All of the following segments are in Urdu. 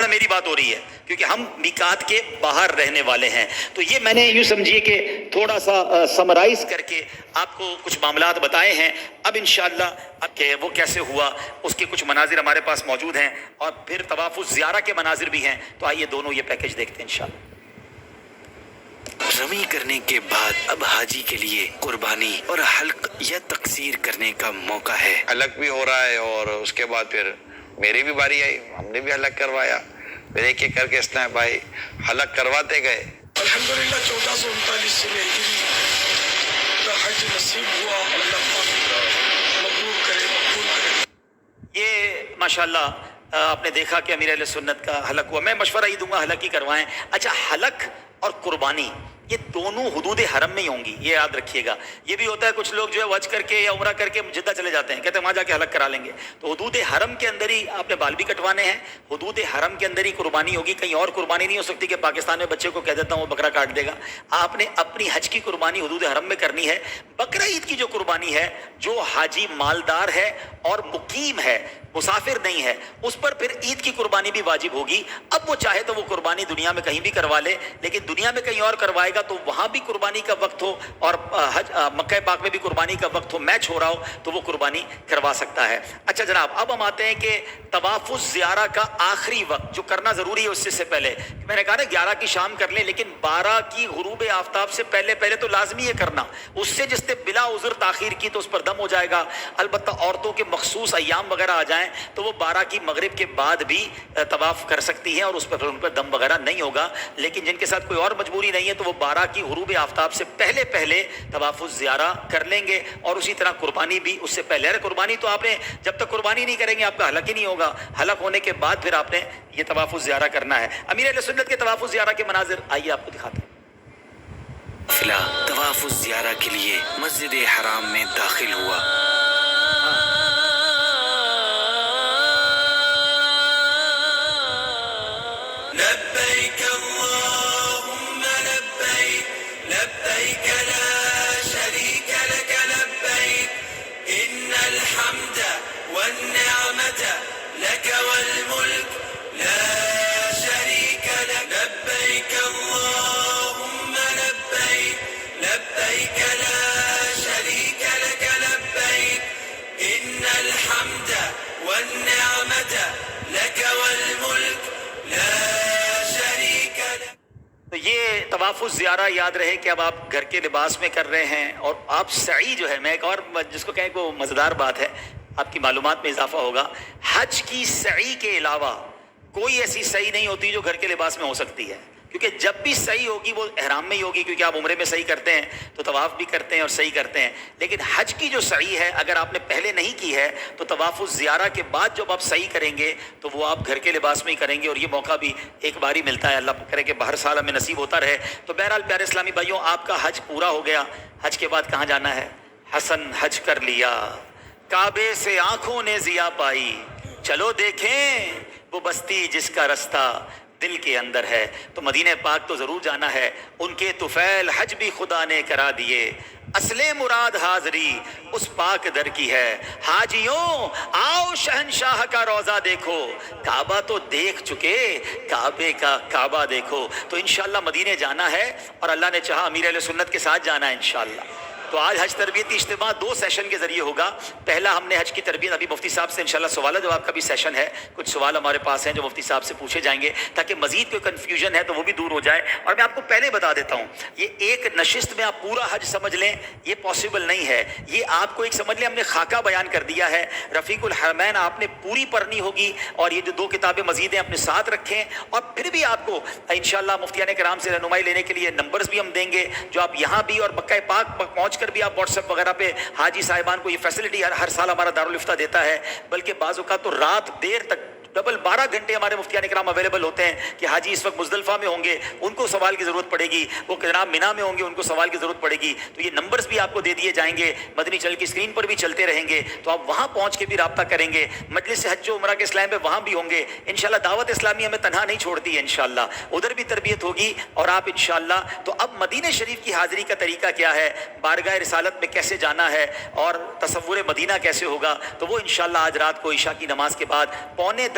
میری بات ہو رہی ہے کیونکہ ہم میقات کے باہر رہنے والے ہیں. تو یہ میں نے یوں سمجھیے کہ تھوڑا سا سمرائز کر کے آپ کو کچھ معاملات بتائے ہیں. اب انشاءاللہ کہ وہ کیسے ہوا اس کے کچھ مناظر ہمارے پاس موجود ہیں اور پھر طواف الزیارہ کے مناظر بھی ہیں. تو آئیے دونوں یہ پیکج دیکھتے ہیں انشاءاللہ. رمی کرنے کے بعد اب حاجی کے لیے قربانی اور حلق یا تقصیر کرنے کا موقع ہے. حلق بھی ہو رہا ہے اور اس کے بعد پھر میری بھی باری آئی, ہم نے بھی حلق کروایا. پھر ایک ایک کر کے اسنیپ بھائی حلق کرواتے گئے. الحمدللہ 1439 سے ہجری کا حج نصیب ہوا. اللہ پاک مقبول کرے, مقبول کرے. یہ ماشاءاللہ آپ نے دیکھا کہ امیر اہل سنت کا حلق ہوا. میں مشورہ یہ دوں گا حلق ہی کروائیں. اچھا, حلق اور قربانی یہ دونوں حدود حرم میں ہی ہوں گی, یہ یاد رکھیے گا. یہ بھی ہوتا ہے کچھ لوگ جو ہے حج کر کے یا عمرہ کر کے جدہ چلے جاتے ہیں, کہتے ہیں وہاں جا کے حلق کرا لیں گے. تو حدود حرم کے اندر ہی آپ نے بال بھی کٹوانے ہیں, حدود حرم کے اندر ہی قربانی ہوگی. کہیں اور قربانی نہیں ہو سکتی کہ پاکستان میں بچے کو کہہ دیتا ہوں وہ بکرا کاٹ دے گا. آپ نے اپنی حج کی قربانی حدود حرم میں کرنی ہے. بقرہ عید کی جو قربانی ہے, جو حاجی مالدار ہے اور مقیم ہے, مسافر نہیں ہے, اس پر پھر عید کی قربانی بھی واجب ہوگی. اب وہ چاہے تو وہ قربانی دنیا میں کہیں بھی کروا لے, لیکن دنیا میں کہیں اور کروائے گا تو وہاں بھی قربانی کا وقت ہو اور مکہ پاک میں بھی قربانی کا وقت ہو, میچ ہو رہا ہو, تو وہ قربانی کروا سکتا ہے. اچھا جناب, اب ہم آتے ہیں کہ طواف الزیارہ کا آخری وقت جو کرنا ضروری ہے اس سے پہلے, میں نے کہا نا 11 کی شام کر لیں, لیکن 12 کی غروب آفتاب سے پہلے تو لازمی ہے کرنا. اس سے جس نے بلا عذر تاخیر کی تو اس پر دم ہو جائے گا. البتہ عورتوں کے مخصوص ایام وغیرہ آ جائیں تو وہ 12 کی مغرب کے بعد بھی طواف کر سکتی ہیں اور اس پر ان پر دم وغیرہ نہیں ہوگا. لیکن جن کے ساتھ کوئی اور مجبوری نہیں ہے تو وہ 12 کی غروب آفتاب سے پہلے طواف الزیارہ کر لیں گے. اور اسی طرح قربانی بھی اس سے پہلے. قربانی تو آپ نے جب تک قربانی نہیں کریں گے آپ کا حلق ہی نہیں ہوگا. حلق ہونے کے بعد پھر آپ نے یہ طواف الزیارہ کرنا ہے. امیر اہل سنت کے طواف الزیارہ کے مناظر آئیے آپ کو دکھاتے ہیں. قافلہ طواف الزیارہ کے لیے مسجد حرام میں داخل ہوا. لبیک اللہم لبیک, لبیک لا شریک لک لبیک, ان الحمد والنعمت لک والملک لا شریک لک. لبیک اللہم لبیک, لبیک لا شریک لک لبیک, ان الحمد والنعمت لک والملک لا شریک لک. تو یہ طواف الزیارہ یاد رہے کہ اب آپ گھر کے لباس میں کر رہے ہیں اور آپ سعی جو ہے, میں ایک اور جس کو کہیں کو مزیدار بات ہے, آپ کی معلومات میں اضافہ ہوگا, حج کی سعی کے علاوہ کوئی ایسی سعی نہیں ہوتی جو گھر کے لباس میں ہو سکتی ہے. کیونکہ جب بھی صحیح ہوگی وہ احرام میں ہی ہوگی, کیونکہ آپ عمرے میں صحیح کرتے ہیں تو طواف بھی کرتے ہیں اور صحیح کرتے ہیں. لیکن حج کی جو صحیح ہے اگر آپ نے پہلے نہیں کی ہے تو طواف الزیارہ کے بعد جب آپ صحیح کریں گے تو وہ آپ گھر کے لباس میں ہی کریں گے. اور یہ موقع بھی ایک بار ہی ملتا ہے, اللہ کرے کہ ہر سال ہمیں نصیب ہوتا رہے. تو بہرحال پیارے اسلامی بھائیوں, آپ کا حج پورا ہو گیا. حج کے بعد کہاں جانا ہے؟ حسن حج کر لیا, کعبے سے آنکھوں نے ضیا پائی, چلو دیکھیں وہ بستی جس کا رستہ دل کے اندر ہے. تو مدینہ پاک تو ضرور جانا ہے. ان کے طفیل حج بھی خدا نے کرا دیے, اصل مراد حاضری اس پاک در کی ہے. حاجیوں آؤ شہنشاہ کا روضہ دیکھو, کعبہ تو دیکھ چکے, کعبے کا کعبہ دیکھو. تو انشاءاللہ مدینے جانا ہے اور اللہ نے چاہا امیر اہل سنت کے ساتھ جانا ہے انشاءاللہ. تو آج حج تربیتی اجتماع 2 سیشن کے ذریعے ہوگا. پہلا ہم نے حج کی تربیت, ابھی مفتی صاحب سے انشاءاللہ سوال جواب کا بھی سیشن ہے, کچھ سوال ہمارے پاس ہیں جو مفتی صاحب سے پوچھے جائیں گے تاکہ مزید کوئی کنفیوژن ہے تو وہ بھی دور ہو جائے. اور میں آپ کو پہلے بتا دیتا ہوں, یہ ایک نشست میں آپ پورا حج سمجھ لیں یہ پاسبل نہیں ہے. یہ آپ کو ایک سمجھ لیں ہم نے خاکہ بیان کر دیا ہے. رفیق الحرمین آپ نے پوری پڑھنی ہوگی اور یہ جو 2 کتابیں مزید ہیں اپنے ساتھ رکھیں. اور پھر بھی آپ کو انشاءاللہ مفتیان کرام سے رہنمائی لینے کے لیے نمبرز بھی ہم دیں گے جو آپ یہاں بھی اور مکہ پاک پہنچ کر بھی آپ واٹس ایپ وغیرہ پہ حاجی صاحبان کو یہ فیسلٹی ہر سال ہمارا دارالفتہ دیتا ہے. بلکہ بعض اوقات تو رات دیر تک ڈبل 12 گھنٹے ہمارے مفتیان کرام اویلیبل ہوتے ہیں کہ حاجی اس وقت مزدلفہ میں ہوں گے, ان کو سوال کی ضرورت پڑے گی, وہ جناب مینا میں ہوں گے, ان کو سوال کی ضرورت پڑے گی. تو یہ نمبرز بھی آپ کو دے دیے جائیں گے, مدنی چینل کی اسکرین پر بھی چلتے رہیں گے, تو آپ وہاں پہنچ کے بھی رابطہ کریں گے. مجلس حج و عمرہ کے اسلام میں وہاں بھی ہوں گے انشاءاللہ. دعوت اسلامی ہمیں تنہا نہیں چھوڑتی ہے انشاءاللہ, ادھر بھی تربیت ہوگی اور آپ انشاءاللہ. تو اب مدینہ شریف کی حاضری کا طریقہ کیا ہے, بارگاہ رسالت میں کیسے جانا ہے اور تصور مدینہ کیسے ہوگا, تو وہ انشاءاللہ آج رات کو عشاء کی نماز کے بعد 9:45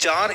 4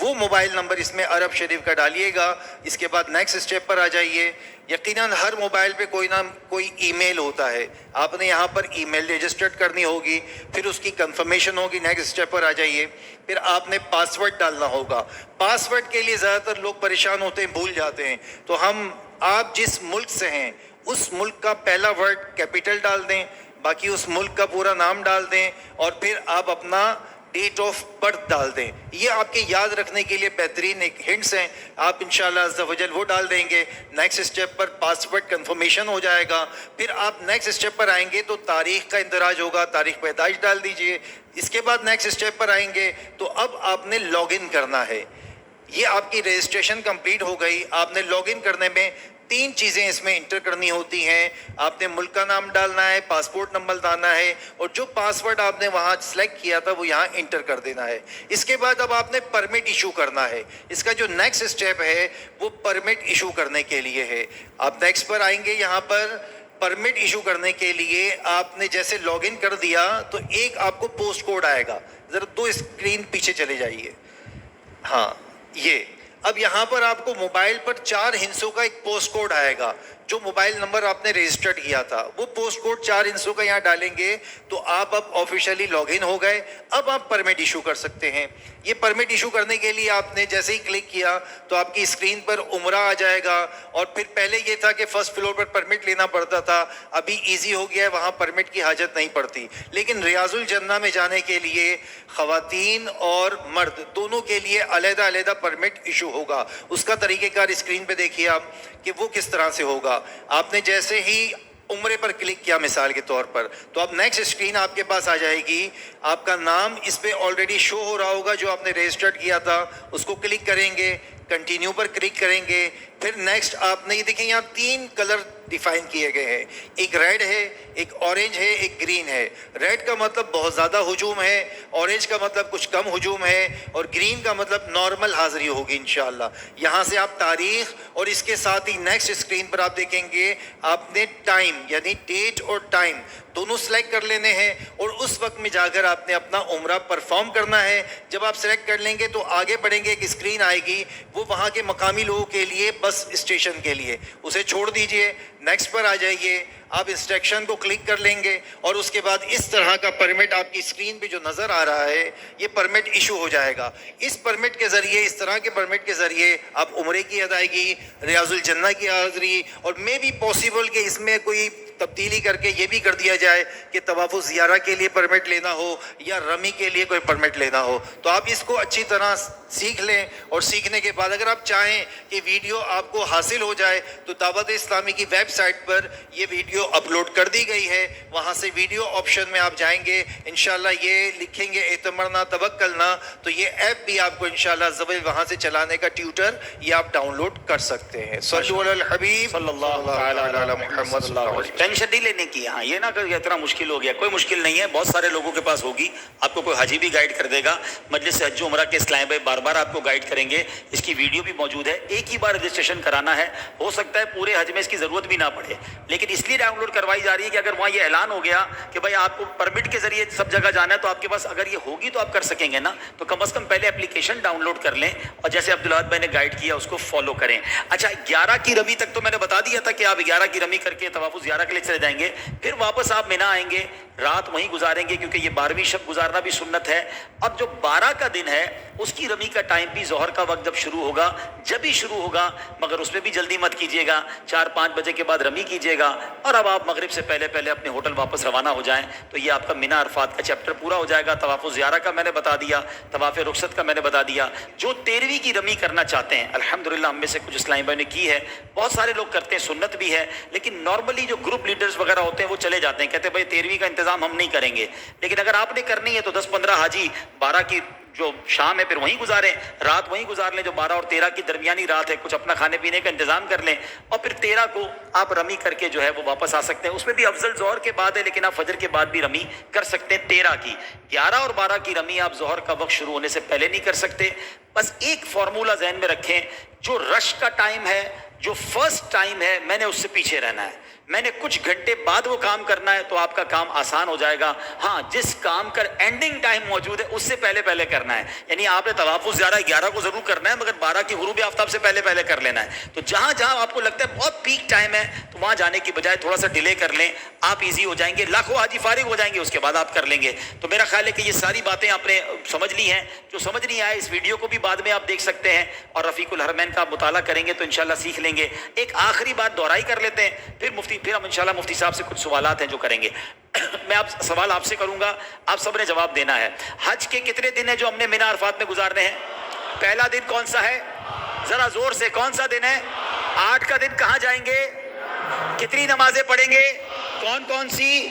وہ موبائل نمبر اس میں عرب شریف کا ڈالیے گا. اس کے بعد نیکسٹ اسٹیپ پر آ جائیے. یقیناً ہر موبائل پہ کوئی نہ کوئی ای میل ہوتا ہے, آپ نے یہاں پر ای میل رجسٹرڈ کرنی ہوگی, پھر اس کی کنفرمیشن ہوگی. نیکسٹ اسٹیپ پر آ جائیے. پھر آپ نے پاسورڈ ڈالنا ہوگا. پاسورڈ کے لیے زیادہ تر لوگ پریشان ہوتے ہیں, بھول جاتے ہیں. تو آپ جس ملک سے ہیں اس ملک کا پہلا ورڈ کیپیٹل ڈال دیں, باقی اس ملک کا پورا نام ڈال دیں, اور پھر آپ اپنا ڈیٹ آف برتھ ڈال دیں. یہ آپ کے یاد رکھنے کے لیے بہترین ایک ہنٹس ہیں. آپ انشاءاللہ عز و جل وہ ڈال دیں گے. نیکسٹ اسٹیپ پر پاسورڈ کنفرمیشن ہو جائے گا. پھر آپ نیکسٹ اسٹیپ پر آئیں گے تو تاریخ کا اندراج ہوگا, تاریخ پیدائش ڈال دیجئے. اس کے بعد نیکسٹ اسٹیپ پر آئیں گے تو اب آپ نے لاگ ان کرنا ہے. یہ آپ کی رجسٹریشن کمپلیٹ ہو گئی. آپ نے لاگ ان کرنے میں 3 چیزیں اس میں انٹر کرنی ہوتی ہیں. آپ نے ملک کا نام ڈالنا ہے, پاسپورٹ نمبر ڈالنا ہے, اور جو پاسورڈ آپ نے وہاں سلیکٹ کیا تھا وہ یہاں انٹر کر دینا ہے. اس کے بعد اب آپ نے پرمٹ ایشو کرنا ہے. اس کا جو نیکسٹ اسٹیپ ہے وہ پرمٹ ایشو کرنے کے لیے ہے. آپ نیکسٹ پر آئیں گے. یہاں پر پرمٹ ایشو کرنے کے لیے آپ نے جیسے لاگ ان کر دیا تو ایک آپ کو پوسٹ کوڈ آئے گا. ذرا 2 اسکرین پیچھے چلے جائیے. ہاں, یہ اب یہاں پر آپ کو موبائل پر 4 ہندسوں کا ایک پوسٹ کوڈ آئے گا. جو موبائل نمبر آپ نے رجسٹرڈ کیا تھا وہ پوسٹ کوڈ 4 ہندسوں کا یہاں ڈالیں گے تو آپ اب آفیشیلی لاگ ان ہو گئے. اب آپ پرمٹ ایشو کر سکتے ہیں. یہ پرمٹ ایشو کرنے کے لیے آپ نے جیسے ہی کلک کیا تو آپ کی اسکرین پر عمرہ آ جائے گا. اور پھر پہلے یہ تھا کہ فرسٹ فلور پر پرمٹ لینا پڑتا تھا, ابھی ایزی ہو گیا ہے, وہاں پرمٹ کی حاجت نہیں پڑتی. لیکن ریاض الجنہ میں جانے کے لیے خواتین اور مرد دونوں کے لیے علیحدہ علیحدہ پرمٹ ایشو ہوگا. اس کا طریقہ کار اسکرین پہ دیکھیے آپ کہ وہ کس طرح سے ہوگا. آپ نے جیسے ہی عمرے پر کلک کیا مثال کے طور پر تو اب نیکسٹ اسکرین آپ کے پاس آ جائے گی. آپ کا نام اس پہ آلریڈی شو ہو رہا ہوگا جو آپ نے رجسٹرڈ کیا تھا, اس کو کلک کریں گے, کنٹینیو پر کلک کریں گے. پھر نیکسٹ آپ نے یہ دیکھیں یہاں 3 کلر ڈیفائن کیے گئے ہیں. ایک ریڈ ہے, ایک اورنج ہے, ایک گرین ہے. ریڈ کا مطلب بہت زیادہ ہجوم ہے, اورنج کا مطلب کچھ کم ہجوم ہے, اور گرین کا مطلب نارمل حاضری ہوگی انشاءاللہ. یہاں سے آپ تاریخ اور اس کے ساتھ ہی نیکسٹ اسکرین پر آپ دیکھیں گے آپ نے ٹائم یعنی ڈیٹ اور ٹائم دونوں سلیکٹ کر لینے ہیں, اور اس وقت میں جا کر آپ نے اپنا عمرہ پرفارم کرنا ہے. جب آپ سلیکٹ کر لیں گے تو آگے بڑھیں گے, ایک اسکرین آئے گی, وہ وہاں کے مقامی لوگوں کے لیے بس اسٹیشن کے لیے, اسے چھوڑ دیجئے. نیکسٹ پر آ جائیے. آپ انسٹرکشن کو کلک کر لیں گے اور اس کے بعد اس طرح کا پرمٹ آپ کی اسکرین پہ جو نظر آ رہا ہے یہ پرمٹ ایشو ہو جائے گا. اس پرمٹ کے ذریعے, اس طرح کے پرمٹ کے ذریعے آپ عمرے کی ادائیگی, ریاض الجنہ کی حاضری, اور میں بھی پاسبل کہ اس میں کوئی تبدیلی کر کے یہ بھی کر دیا جائے کہ طواف الزیارہ کے لیے پرمٹ لینا ہو یا رمی کے لیے کوئی پرمٹ لینا ہو. تو آپ اس کو اچھی طرح سیکھ لیں, اور سیکھنے کے بعد اگر آپ چاہیں کہ ویڈیو آپ کو حاصل ہو جائے تو دعوت اسلامی کی ویب سائٹ پر یہ ویڈیو اپلوڈ کر دی گئی ہے. وہاں سے ویڈیو آپشن میں آپ جائیں گے, انشاءاللہ یہ لکھیں گے اعتمرنا توکلنا, تو یہ ایپ بھی آپ کو انشاءاللہ زبر وہاں سے چلانے کا ٹیوٹر یہ آپ ڈاؤن لوڈ کر سکتے ہیں. صلو علی الحبیب صلی اللہ علی محمد صلی اللہ علیہ وسلم. ٹینشن نہیں لینے کی. ہاں یہ نہ کہ اتنا مشکل ہو گیا, کوئی مشکل نہیں ہے, بہت سارے لوگوں کے پاس ہوگی. آپ کو کوئی حاجی بھی گائیڈ کر دے گا. مجلس حج و عمرہ کے اسلام بھائی بار بار آپ کو گائیڈ کریں گے. اس کی ویڈیو بھی موجود ہے. ایک ہی بار رجسٹریشن کرانا ہے, ہو سکتا ہے پورے حج میں اس کی ضرورت بھی نہ پڑے, لیکن اس لیے ڈاؤن لوڈ کروائی جا رہی ہے کہ اگر وہاں یہ اعلان ہو گیا کہ بھائی آپ کو پرمٹ کے ذریعے سب جگہ جانا ہے تو آپ کے پاس اگر یہ ہوگی تو آپ کر سکیں گے نا, تو کم از کم پہلے اپلیکیشن ڈاؤن لوڈ کر لیں اور جیسے عبداللہ بھائی نے گائیڈ کیا اس کو فالو کریں. اچھا 11 کی رمی تک تو میں نے بتا دیا تھا کہ آپ 11 کی رمی کر کے طواف الزیارہ کے لیے چلے جائیں گے. پھر واپس آپ مینا آئیں گے, رات وہیں گزاریں گے کیونکہ یہ 12ویں شب گزارنا بھی سنت ہے. اب جو 12 کا دن ہے اس کی رمی کا ٹائم بھی ظہر کا وقت جب شروع ہوگا جب ہی شروع ہوگا, مگر اس میں بھی جلدی مت کیجیے گا, 4-5 بجے کے بعد رمی کیجیے گا. اور اب آپ مغرب سے پہلے پہلے اپنے ہوٹل واپس روانہ ہو جائیں تو یہ آپ کا مینا عرفات کا چیپٹر پورا ہو جائے گا. طواف الزیارہ کا میں نے بتا دیا, طواف رخصت کا میں نے بتا دیا. جو 13ویں کی رمی کرنا چاہتے ہیں, الحمدللہ ہم میں سے کچھ اسلامی بھائی نے کی ہے, بہت سارے لوگ کرتے ہیں, سنت بھی ہے, لیکن نارملی جو گروپ لیڈرز وغیرہ ہوتے ہیں وہ چلے جاتے ہیں, کہتے ہیں بھائی 13ویں کا انتظام ہم نہیں کریں گے. لیکن اگر آپ نے کرنی ہے تو 10-15 حاجی 12 کی جو شام ہے پھر وہیں گزاریں, رات وہیں گزار لیں. جو 12 اور 13 کی درمیانی رات ہے کچھ اپنا کھانے پینے کا انتظام کر لیں, اور پھر 13 کو آپ رمی کر کے جو ہے وہ واپس آ سکتے ہیں. اس میں بھی افضل ظہر کے بعد ہے, لیکن آپ فجر کے بعد بھی رمی کر سکتے ہیں. 13 کی 11 اور 12 کی رمی آپ ظہر کا وقت شروع ہونے سے پہلے نہیں کر سکتے. بس ایک فارمولہ ذہن میں رکھیں, جو رش کا ٹائم ہے, جو فرسٹ ٹائم ہے, میں نے اس سے پیچھے رہنا ہے. میں نے کچھ گھنٹے بعد وہ کام کرنا ہے تو آپ کا کام آسان ہو جائے گا. ہاں جس کام کا اینڈنگ ٹائم موجود ہے اس سے پہلے پہلے کرنا ہے. یعنی آپ نے طواف الزیارہ 11 کو ضرور کرنا ہے مگر 12 کی غروب آفتاب سے پہلے پہلے کر لینا ہے. تو جہاں جہاں آپ کو لگتا ہے بہت پیک ٹائم ہے تو وہاں جانے کی بجائے تھوڑا سا ڈیلے کر لیں, آپ ایزی ہو جائیں گے. لاکھوں حاجی فارغ ہو جائیں گے, اس کے بعد آپ کر لیں گے. تو میرا خیال ہے کہ یہ ساری باتیں آپ نے سمجھ لی ہیں. جو سمجھ نہیں آئے اس ویڈیو کو بھی بعد میں آپ دیکھ سکتے ہیں اور رفیق الحرمین کا آپ مطالعہ کریں گے تو انشاءاللہ سیکھ لیں گے. ایک آخری بات دہرائی کر لیتے ہیں, پھر ہم انشاءاللہ مفتی صاحب سے کچھ سوالات ہیں جو کریں گے. میں سوال آپ سے کروں گا, آپ سب نے جواب دینا ہے. حج کے کتنے دن ہیں جو ہم نے مینا عرفات میں گزارنے ہیں؟ پہلا دن کون سا ہے؟ ذرا زور سے, کون سا دن ہے؟ 8 کا دن. کہاں جائیں گے؟ کتنی نمازیں پڑھیں گے؟ کون کون سی؟